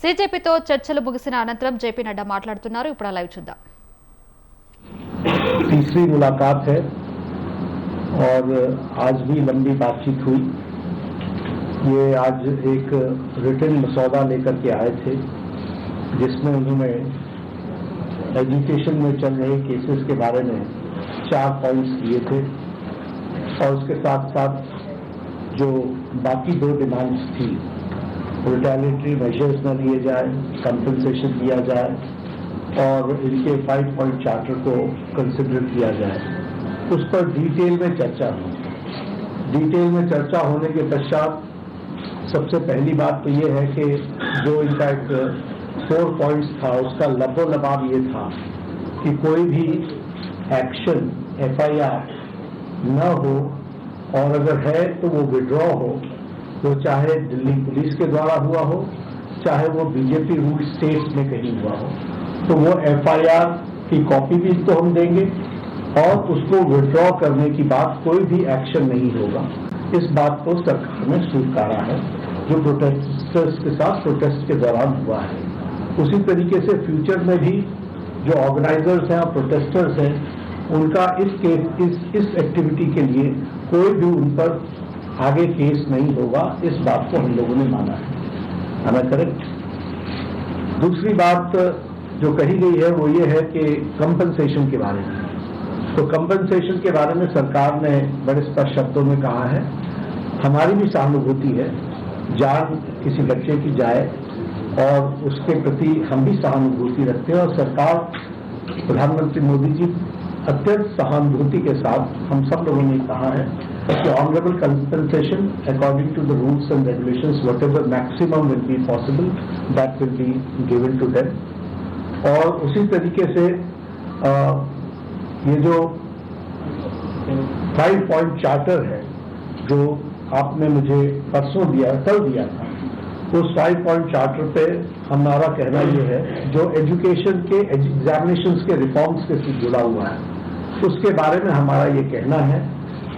సీజేపీతో చర్చలు ముగిసిన అనంతరం జేపీ నడ్డా మాట్లాడుతున్నారు. ఇప్పుడు లైవ్ చూద్దాం. तीसरी मुलाकात है और आज भी लंबी बातचीत हुई. ये आज एक रिटन मसौदा लेकर के आए थे जिसमें उन्होंने एजुकेशन में चल रहे केसेस के बारे में 4 पॉइंट्स दिए थे और उसके साथ साथ जो बाकी 2 डिमांड्स थी, रिटेलिटरी मेजर्स न लिए जाए, कंपनसेशन दिया जाए और इनके 5 पॉइंट चार्टर को कंसिडर किया जाए, उस पर डिटेल में चर्चा हुई. डिटेल में चर्चा होने के पश्चात सबसे पहली बात तो ये है कि जो इनका एक 4 पॉइंट्स था उसका लबोलबाब ये था कि कोई भी एक्शन FIR न हो और अगर है तो वो विड्रॉ हो, वो चाहे दिल्ली पुलिस के द्वारा हुआ हो, चाहे वो बीजेपी रूल स्टेट्स में कहीं हुआ हो, तो वो FIR की कॉपी भी तो हम देंगे और उसको विड्रॉ करने की बात कोई भी एक्शन नहीं होगा. इस बात को सरकार ने स्वीकारा है जो प्रोटेस्टर्स के साथ प्रोटेस्ट के दौरान हुआ है. उसी तरीके से फ्यूचर में भी जो ऑर्गेनाइजर्स हैं और प्रोटेस्टर्स हैं उनका इस एक्टिविटी के लिए कोई भी उन पर आगे केस नहीं होगा. इस बात को हम लोगों ने माना है. हमें करेक्ट. दूसरी बात जो कही गई है वो ये है कि कंपनसेशन के बारे में. तो कंपनसेशन के बारे में सरकार ने बड़े स्पष्ट शब्दों में कहा है हमारी भी सहानुभूति है, जान किसी बच्चे की जाए और उसके प्रति हम भी सहानुभूति रखते हैं और सरकार प्रधानमंत्री मोदी जी अत्यंत सहानुभूति के साथ हम सब लोगों ने कहा है कि honourable compensation according to the rules and regulations whatever maximum will be possible that will be given to them. और उसी तरीके से ये जो 5 पॉइंट चार्टर है जो आपने मुझे परसों दिया, कल दिया था, उस 5 पॉइंट चार्टर पे हमारा कहना ये है जो एजुकेशन के एग्जामिनेशंस के रिफॉर्म्स के साथ जुड़ा हुआ है उसके बारे में हमारा ये कहना है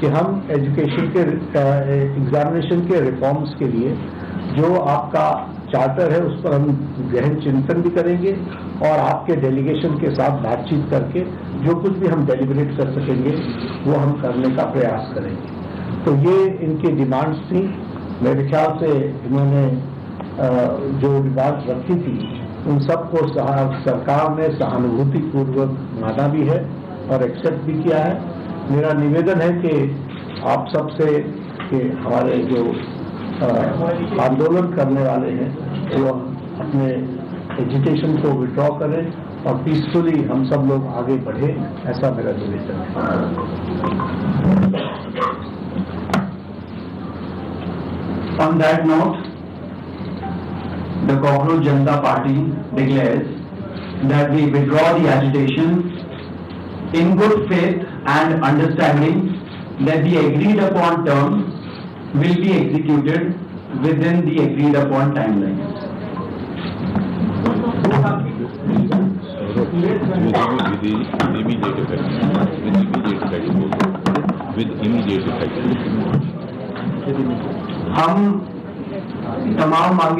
कि हम एजुकेशन के एग्जामिनेशन के रिफॉर्म्स के लिए जो आपका चार्टर है उस पर हम गहन चिंतन भी करेंगे और आपके डेलीगेशन के साथ बातचीत करके जो कुछ भी हम डेलिब्रेट कर सकेंगे वो हम करने का प्रयास करेंगे. तो ये इनकी डिमांड्स थी. मेरे ख्याल से इन्होंने जो डिमांड्स रखी थी उन सबको सरकार ने सहानुभूतिपूर्वक माना भी है और एक्सेप्ट भी किया है. मेरा निवेदन है कि आप सबसे कि हमारे जो आंदोलन करने वाले हैं वो अपने एजुकेशन को विड्रॉ करें और पीसफुली हम सब लोग आगे बढ़े, ऐसा मेरा निवेदन है. On that note, the Cockroach Janata Party declares that we withdraw the agitation in good faith and understanding that the agreed upon terms will be executed within the agreed upon timelines. With immediate effect. हम तमाम मांगे